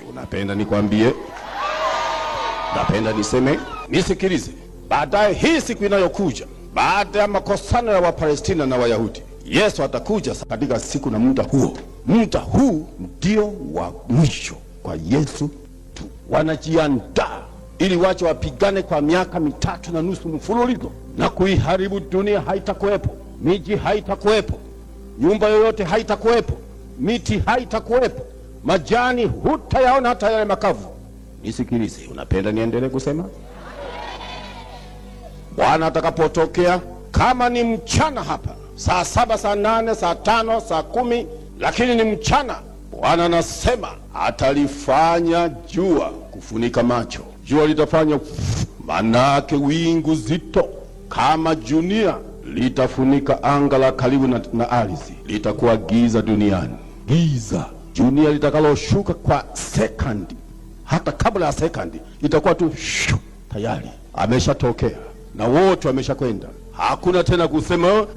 Unapenda nikwambie? Napenda niseme? Nisikilize. Baadaye hii siku inayokuja, baada ya makosano ya Wapalestina na Wayahudi, Yesu atakuja katika siku na muda huo. Muda huu ndio wa mwisho kwa Yesu tu. Wanajiandaa ili waje wapigane kwa miaka 3.5 mfululizo na kuiharibu dunia. Haitakuwepo, miji haitakuwepo, nyumba yoyote haitakuwepo, miti haitakuwepo, majani hutayaona hata yale makavu. Nisikilize, unapenda niendelee kusema? Bwana atakapotokea, kama ni mchana hapa, saa 7, saa 8, saa 5, saa 10, lakini ni mchana, Bwana anasema atalifanya jua kufunika macho. Jua litafanya manake wingu zito kama junia litafunika anga la karibu na ardhi. Litakuwa giza duniani. Giza. Junia litakaloshuka kwa sekondi, hata kabla ya sekondi itakuwa tu tayari ameshatokea na wote wameshakwenda. Hakuna tena kusema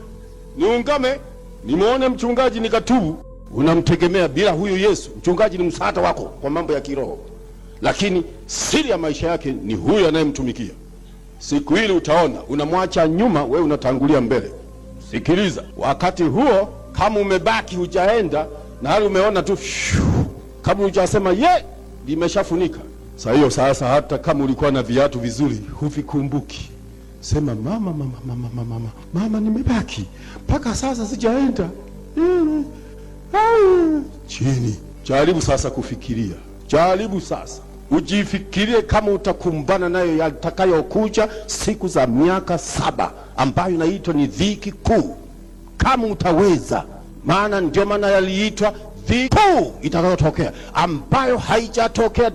niungame nimuone mchungaji nikatubu. Unamtegemea bila huyu Yesu. Mchungaji ni msaada wako kwa mambo ya kiroho, lakini siri ya maisha yake ni huyu anayemtumikia. Siku ile utaona unamwacha nyuma, wewe unatangulia mbele. Sikiliza, wakati huo kama umebaki hujaenda na hali umeona tu kama hujasema limeshafunika. Sasa hata kama ulikuwa na viatu vizuri huvikumbuki. Sema mama nimebaki mpaka sasa sijaenda. Chini. Jaribu sasa kufikiria. Jaribu sasa ujifikirie kama utakumbana nayo yatakayokuja siku za miaka 7 ambayo inaitwa ni dhiki kuu. Kama utaweza, maana ndio maana yaliitwa dhiki kuu itakayotokea, ambayo haijatokea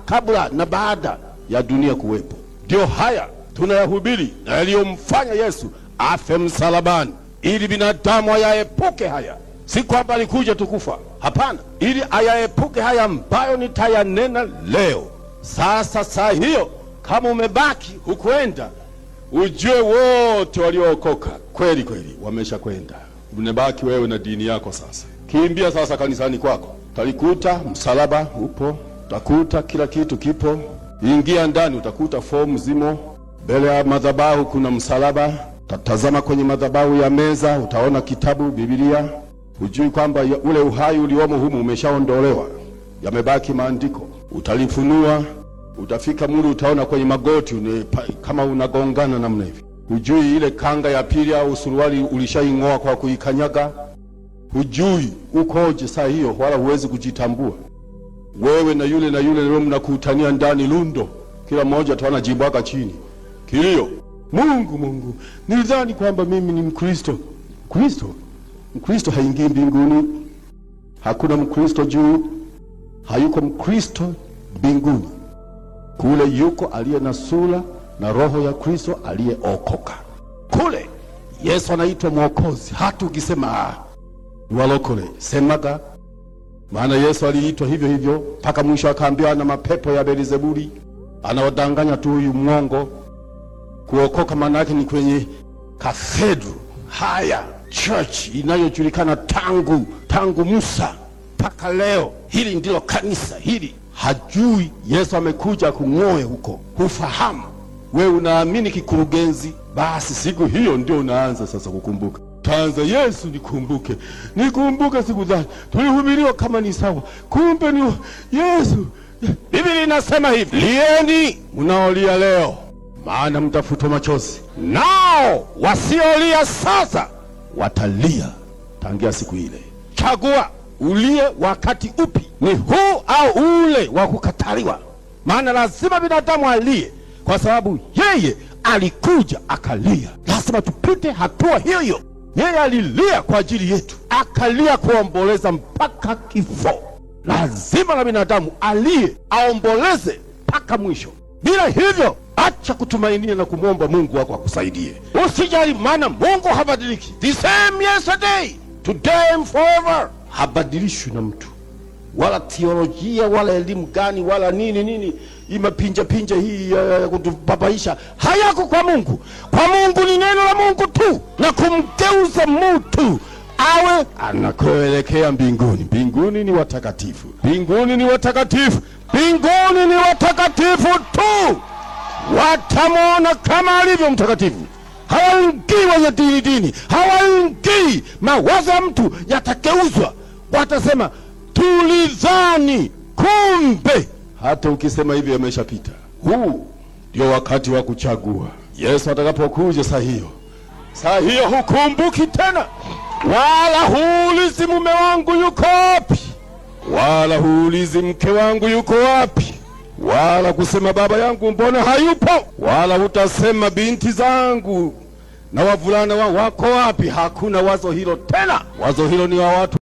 kabla na baada ya dunia kuwepo. Ndio haya tunayahubiri na yaliyomfanya Yesu afe msalabani, ili binadamu ayaepuke haya. Si kwamba alikuja tukufa, hapana, ili ayaepuke haya ambayo nitayanena leo. Sasa saa hiyo kama umebaki hukwenda, ujue wote waliookoka kweli kweli wameshakwenda. Unabaki wewe na dini yako sasa. Kimbia sasa kanisani kwako. Utalikuta msalaba upo, utakuta kila kitu kipo. Ingia ndani utakuta fomu zimo. Mbele ya madhabahu kuna msalaba. Tatazama kwenye madhabahu ya meza utaona kitabu Biblia. Ujui kwamba ule uhai uliomo humu umeshaondolewa, yamebaki maandiko. Utalifunua, utafika muli utaona kwenye magoti kama unagongana namna hivi. Ujui ile kanga ya pili au suruali ulishaingoa kwa kuikanyaga. Ujui ukoje saa hiyo, wala huwezi kujitambua. Wewe na yule leo mnakutania ndani lundo, kila mmoja ataona jimbwaka chini. Kilio, Mungu, nilidhani kwamba mimi ni Mkristo. Mkristo haingii mbinguni. Hakuna Mkristo juu, hayuko Mkristo mbinguni. Kule yuko aliye na sura na roho ya Kristo aliyeokoka. Kule Yesu anaitwa Mwokozi. Hata ukisema walokole, semaga, maana Yesu aliitwa hivyo mpaka mwisho akaambiwa na mapepo ya Beelzebuli. Anawadanganya tu huyu mwongo. Kuokoka maana yake ni kwenye cathedral haya church inayojulikana tangu Musa mpaka leo. Hili ndilo kanisa hili. Hajui Yesu amekuja kung'oe huko. Hufahamu. Wewe unaamini kikurugenzi. Basi siku hiyo ndio unaanza sasa kukumbuka. Tanza Yesu nikumbuke siku zake. Tulihubiriwa kama ni sawa. Kumbe ni Yesu. Biblia inasema hivi, lieni mnaolia leo, maana mtafuta machozi. Nao wasiolia sasa watalia tangia siku ile. Chagua ulie wakati upi, ni huu au ule wa kukataliwa. Maana lazima binadamu alie, kwa sababu yeye alikuja akalia. Lazima tupite hatua hiyo. Yeye alilia kwa ajili yetu, akalia kuomboleza mpaka kifo. Lazima na binadamu alie, aomboleze mpaka mwisho. Bila hivyo, acha kutumainia na kumwomba Mungu wako akusaidie. Usijali, maana Mungu habadiliki. The same yesterday, today and forever. Habadilishwi na mtu, wala teolojia, wala elimu gani, wala nini imapinja hii ya kutupapaisha. Hayako kwa Mungu. Kwa Mungu ni neno la Mungu tu, na kumgeuza mtu awe anakoelekea mbinguni. Mbinguni ni watakatifu, mbinguni ni watakatifu, mbinguni ni watakatifu tu. Watamwona kama alivyo mtakatifu. Hawaingii wenye dini, hawaingii. Mawazo ya mtu yatakeuzwa. Watasema tulidhani, kumbe. Hata ukisema hivi yameshapita. Huu ndio wakati wa kuchagua. Yesu atakapokuja saa hiyo hukumbuki tena, wala huulizi mume wangu yuko wapi, wala huulizi mke wangu yuko wapi, wala kusema baba yangu mbona hayupo, wala utasema binti zangu na wavulana wako wapi. Hakuna wazo hilo tena. Wazo hilo ni wa watu